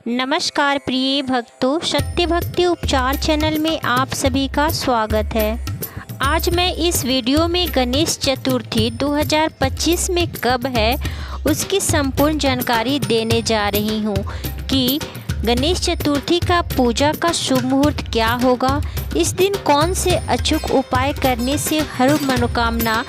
नमस्कार प्रिय भक्तों, सत्य भक्ति उपचार चैनल में आप सभी का स्वागत है। आज मैं इस वीडियो में गणेश चतुर्थी 2025 में कब है उसकी संपूर्ण जानकारी देने जा रही हूँ कि गणेश चतुर्थी का पूजा का शुभ मुहूर्त क्या होगा, इस दिन कौन से अचूक उपाय करने से हर मनोकामना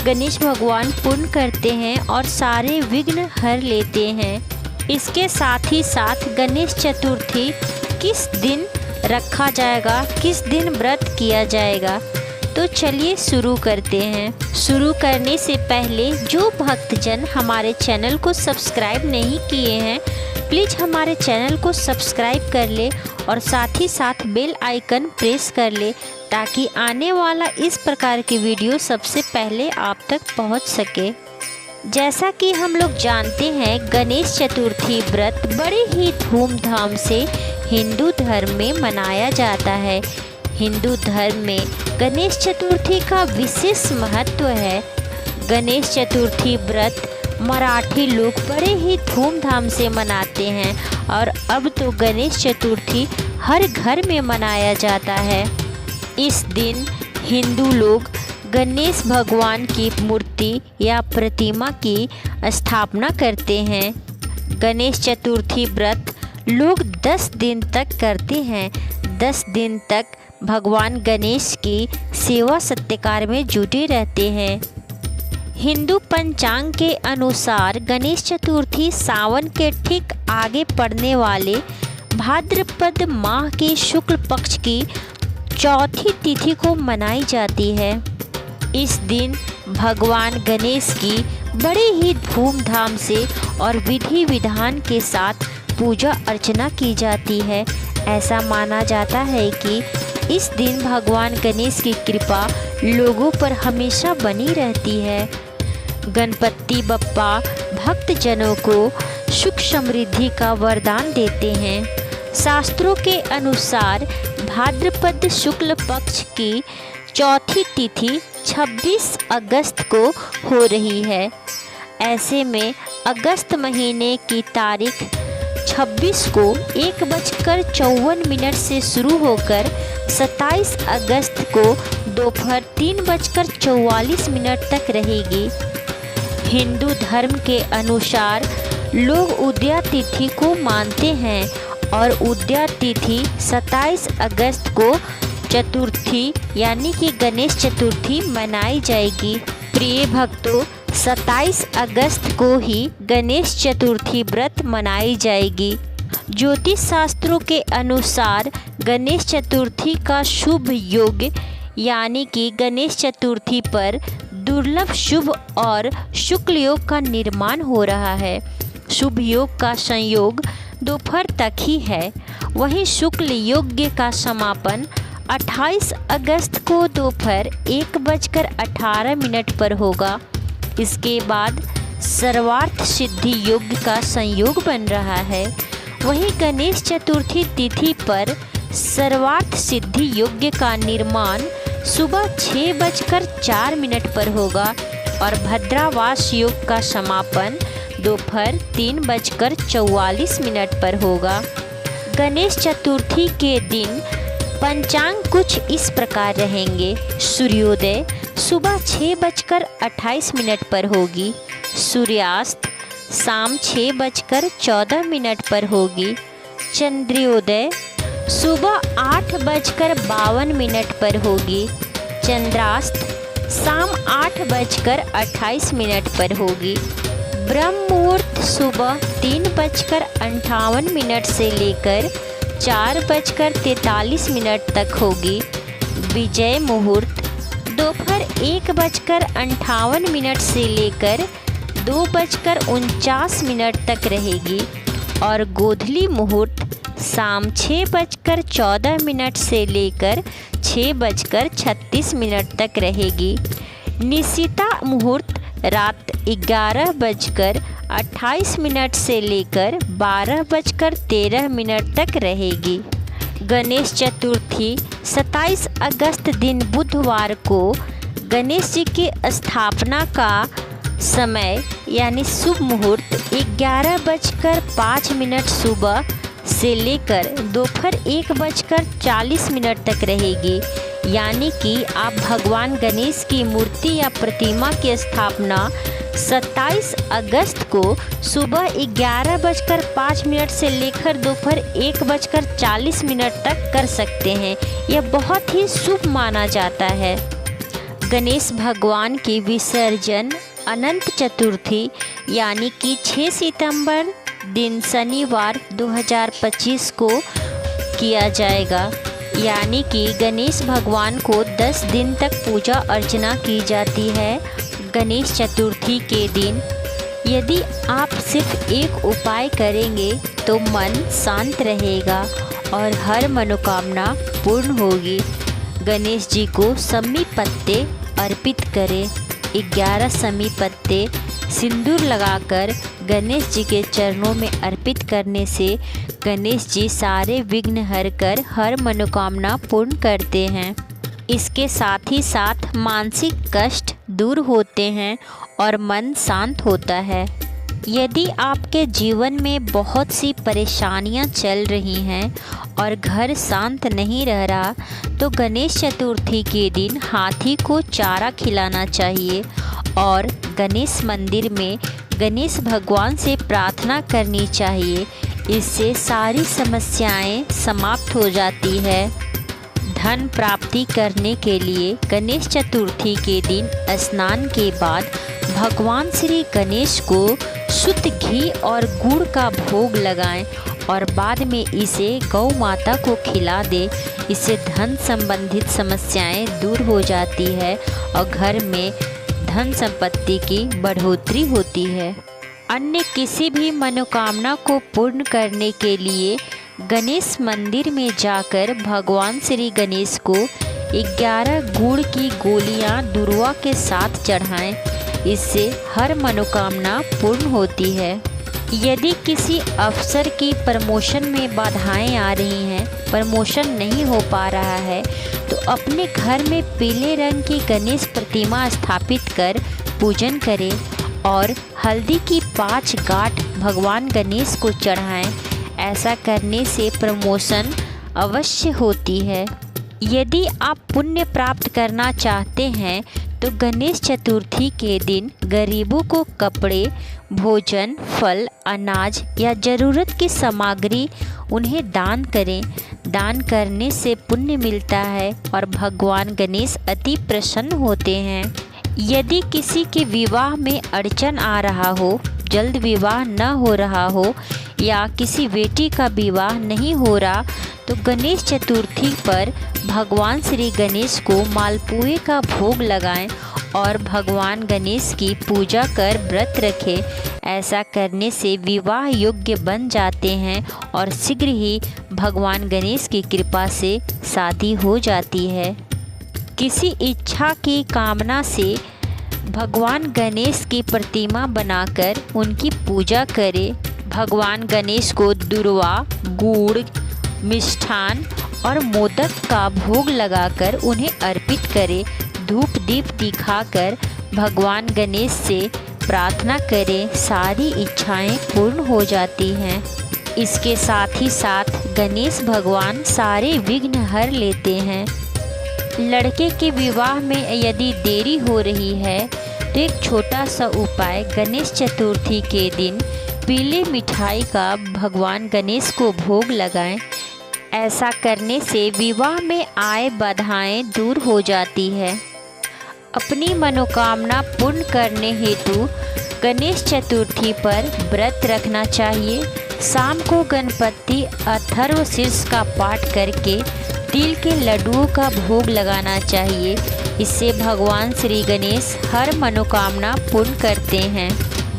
गणेश भगवान पूर्ण करते हैं और सारे विघ्न हर लेते हैं। इसके साथ ही साथ गणेश चतुर्थी किस दिन रखा जाएगा, किस दिन व्रत किया जाएगा, तो चलिए शुरू करते हैं। शुरू करने से पहले जो भक्तजन हमारे चैनल को सब्सक्राइब नहीं किए हैं, प्लीज़ हमारे चैनल को सब्सक्राइब कर ले और साथ ही साथ बेल आइकन प्रेस कर ले ताकि आने वाला इस प्रकार की वीडियो सबसे पहले आप तक पहुंच सके। जैसा कि हम लोग जानते हैं, गणेश चतुर्थी व्रत बड़े ही धूमधाम से हिंदू धर्म में मनाया जाता है। हिंदू धर्म में गणेश चतुर्थी का विशेष महत्व है। गणेश चतुर्थी व्रत मराठी लोग बड़े ही धूमधाम से मनाते हैं और अब तो गणेश चतुर्थी हर घर में मनाया जाता है। इस दिन हिंदू लोग गणेश भगवान की मूर्ति या प्रतिमा की स्थापना करते हैं। गणेश चतुर्थी व्रत लोग 10 दिन तक करते हैं। 10 दिन तक भगवान गणेश की सेवा सत्कार में जुटे रहते हैं। हिंदू पंचांग के अनुसार गणेश चतुर्थी सावन के ठीक आगे पड़ने वाले भाद्रपद माह के शुक्ल पक्ष की चौथी तिथि को मनाई जाती है। इस दिन भगवान गणेश की बड़े ही धूमधाम से और विधि विधान के साथ पूजा अर्चना की जाती है। ऐसा माना जाता है कि इस दिन भगवान गणेश की कृपा लोगों पर हमेशा बनी रहती है। गणपति बप्पा भक्तजनों को सुख समृद्धि का वरदान देते हैं। शास्त्रों के अनुसार भाद्रपद शुक्ल पक्ष की चौथी तिथि 26 अगस्त को हो रही है। ऐसे में अगस्त महीने की तारीख 26 को 1:54 से शुरू होकर 27 अगस्त को दोपहर 3:44 तक रहेगी। हिंदू धर्म के अनुसार लोग उदया तिथि को मानते हैं और उदया तिथि 27 अगस्त को चतुर्थी यानी कि गणेश चतुर्थी मनाई जाएगी। प्रिय भक्तों, 27 अगस्त को ही गणेश चतुर्थी व्रत मनाई जाएगी। ज्योतिष शास्त्रों के अनुसार गणेश चतुर्थी का शुभ योग यानी कि गणेश चतुर्थी पर दुर्लभ शुभ और शुक्ल योग का निर्माण हो रहा है। शुभ योग का संयोग दोपहर तक ही है, वहीं शुक्ल योग का समापन 28 अगस्त को दोपहर 1:18 पर होगा। इसके बाद सर्वार्थ सिद्धि योग का संयोग बन रहा है। वहीं गणेश चतुर्थी तिथि पर सर्वार्थ सिद्धि योग का निर्माण सुबह 6:04 पर होगा और भद्रावास योग का समापन दोपहर 3:44 पर होगा। गणेश चतुर्थी के दिन पंचांग कुछ इस प्रकार रहेंगे। सूर्योदय सुबह 6:28 पर होगी। सूर्यास्त शाम 6:14 पर होगी। चंद्रोदय सुबह 8:52 पर होगी। चंद्रास्त शाम 8:28 पर होगी। ब्रह्म मुहूर्त सुबह 3:58 से लेकर 4:43 तक होगी। विजय मुहूर्त दोपहर 1:58 से लेकर 2:49 तक रहेगी और गोधली मुहूर्त शाम 6:14 से लेकर 6:36 तक रहेगी। निशिता मुहूर्त रात 11:28 से लेकर 12:13 तक रहेगी। गणेश चतुर्थी 27 अगस्त दिन बुधवार को गणेश जी की स्थापना का समय यानी शुभ मुहूर्त 11:05 सुबह से लेकर दोपहर 1:40 तक रहेगी। यानी कि आप भगवान गणेश की मूर्ति या प्रतिमा की स्थापना 27 अगस्त को सुबह 11:05 से लेकर दोपहर 1:40 तक कर सकते हैं। यह बहुत ही शुभ माना जाता है। गणेश भगवान की विसर्जन अनंत चतुर्थी यानी कि 6 सितंबर दिन शनिवार 2025 को किया जाएगा। यानी कि गणेश भगवान को 10 दिन तक पूजा अर्चना की जाती है। गणेश चतुर्थी के दिन यदि आप सिर्फ एक उपाय करेंगे तो मन शांत रहेगा और हर मनोकामना पूर्ण होगी। गणेश जी को समी पत्ते अर्पित करें। 11 समी पत्ते सिंदूर लगाकर गणेश जी के चरणों में अर्पित करने से गणेश जी सारे विघ्न हर कर हर मनोकामना पूर्ण करते हैं। इसके साथ ही साथ मानसिक कष्ट दूर होते हैं और मन शांत होता है। यदि आपके जीवन में बहुत सी परेशानियां चल रही हैं और घर शांत नहीं रह रहा तो गणेश चतुर्थी के दिन हाथी को चारा खिलाना चाहिए और गणेश मंदिर में गणेश भगवान से प्रार्थना करनी चाहिए। इससे सारी समस्याएं समाप्त हो जाती है। धन प्राप्ति करने के लिए गणेश चतुर्थी के दिन स्नान के बाद भगवान श्री गणेश को शुद्ध घी और गुड़ का भोग लगाएं और बाद में इसे गौ माता को खिला दे। इससे धन संबंधित समस्याएं दूर हो जाती है और घर में धन संपत्ति की बढ़ोतरी होती है। अन्य किसी भी मनोकामना को पूर्ण करने के लिए गणेश मंदिर में जाकर भगवान श्री गणेश को 11 गुड़ की गोलियां दुर्वा के साथ चढ़ाएं। इससे हर मनोकामना पूर्ण होती है। यदि किसी अफसर की प्रमोशन में बाधाएं आ रही हैं, प्रमोशन नहीं हो पा रहा है, तो अपने घर में पीले रंग की गणेश प्रतिमा स्थापित कर पूजन करें और हल्दी की 5 गांठ भगवान गणेश को चढ़ाएं। ऐसा करने से प्रमोशन अवश्य होती है। यदि आप पुण्य प्राप्त करना चाहते हैं तो गणेश चतुर्थी के दिन गरीबों को कपड़े, भोजन, फल, अनाज या ज़रूरत की सामग्री उन्हें दान करें। दान करने से पुण्य मिलता है और भगवान गणेश अति प्रसन्न होते हैं। यदि किसी के विवाह में अड़चन आ रहा हो, जल्द विवाह न हो रहा हो या किसी बेटी का विवाह नहीं हो रहा तो गणेश चतुर्थी पर भगवान श्री गणेश को मालपुए का भोग लगाएं और भगवान गणेश की पूजा कर व्रत रखें। ऐसा करने से विवाह योग्य बन जाते हैं और शीघ्र ही भगवान गणेश की कृपा से शादी हो जाती है। किसी इच्छा की कामना से भगवान गणेश की प्रतिमा बनाकर उनकी पूजा करें। भगवान गणेश को दुर्वा, गुड़, मिष्ठान और मोदक का भोग लगाकर उन्हें अर्पित करें। धूप दीप दिखाकर भगवान गणेश से प्रार्थना करें, सारी इच्छाएं पूर्ण हो जाती हैं। इसके साथ ही साथ गणेश भगवान सारे विघ्न हर लेते हैं। लड़के के विवाह में यदि देरी हो रही है तो एक छोटा सा उपाय गणेश चतुर्थी के दिन पीले मिठाई का भगवान गणेश को भोग लगाएं। ऐसा करने से विवाह में आए बाधाएं दूर हो जाती है। अपनी मनोकामना पूर्ण करने हेतु गणेश चतुर्थी पर व्रत रखना चाहिए। शाम को गणपति अथर्वशीर्ष का पाठ करके तिल के लड्डुओं का भोग लगाना चाहिए। इससे भगवान श्री गणेश हर मनोकामना पूर्ण करते हैं।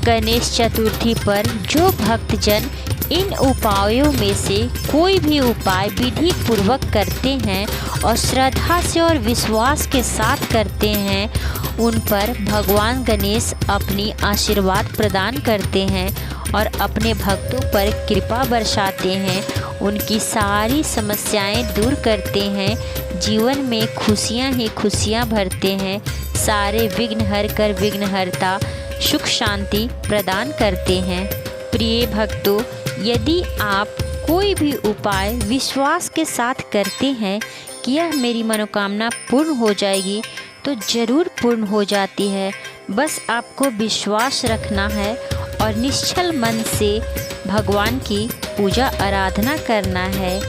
गणेश चतुर्थी पर जो भक्तजन इन उपायों में से कोई भी उपाय विधि पूर्वक करते हैं और श्रद्धा से और विश्वास के साथ करते हैं, उन पर भगवान गणेश अपनी आशीर्वाद प्रदान करते हैं और अपने भक्तों पर कृपा बरसाते हैं। उनकी सारी समस्याएं दूर करते हैं। जीवन में खुशियां ही खुशियां भरते हैं। सारे विघ्न हर कर विघ्नहर्ता सुख शांति प्रदान करते हैं। प्रिय भक्तों, यदि आप कोई भी उपाय विश्वास के साथ करते हैं कि यह मेरी मनोकामना पूर्ण हो जाएगी, तो ज़रूर पूर्ण हो जाती है। बस आपको विश्वास रखना है और निश्चल मन से भगवान की पूजा आराधना करना है।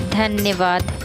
धन्यवाद।